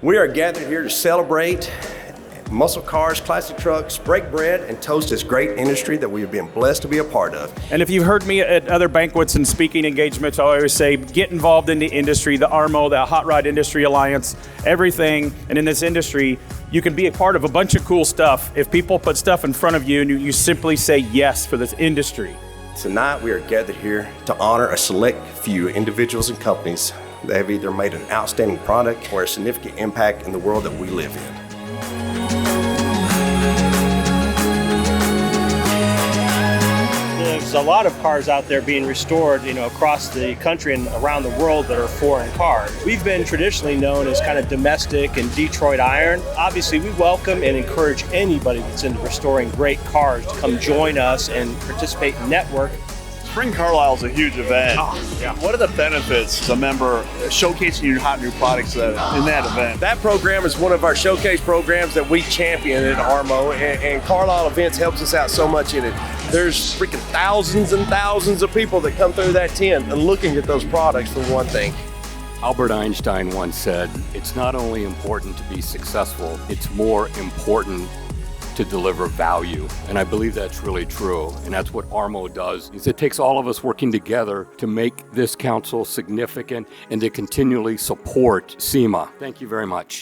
We are gathered here to celebrate muscle cars, classic trucks, break bread, and toast this great industry that we have been blessed to be a part of. And if you've heard me at other banquets and speaking engagements, I always say, get involved in the industry, the ARMO, the Hot Rod Industry Alliance, everything. And in this industry, you can be a part of a bunch of cool stuff if people put stuff in front of you and you simply say yes for this industry. Tonight, we are gathered here to honor a select few individuals and companies that have either made an outstanding product or a significant impact in the world that we live in. There's a lot of cars out there being restored, across the country and around the world that are foreign cars. We've been traditionally known as kind of domestic and Detroit iron. Obviously, we welcome and encourage anybody that's into restoring great cars to come join us and participate in network. Spring Carlisle is a huge event. Yeah. What are the benefits as a member showcasing your hot new products in that event? That program is one of our showcase programs that we champion at ARMO, and Carlisle Events helps us out so much in it. There's freaking thousands and thousands of people that come through that tent and looking at those products for one thing. Albert Einstein once said, it's not only important to be successful, it's more important to deliver value. And I believe that's really true. And that's what ARMO does, is it takes all of us working together to make this council significant and to continually support SEMA. Thank you very much.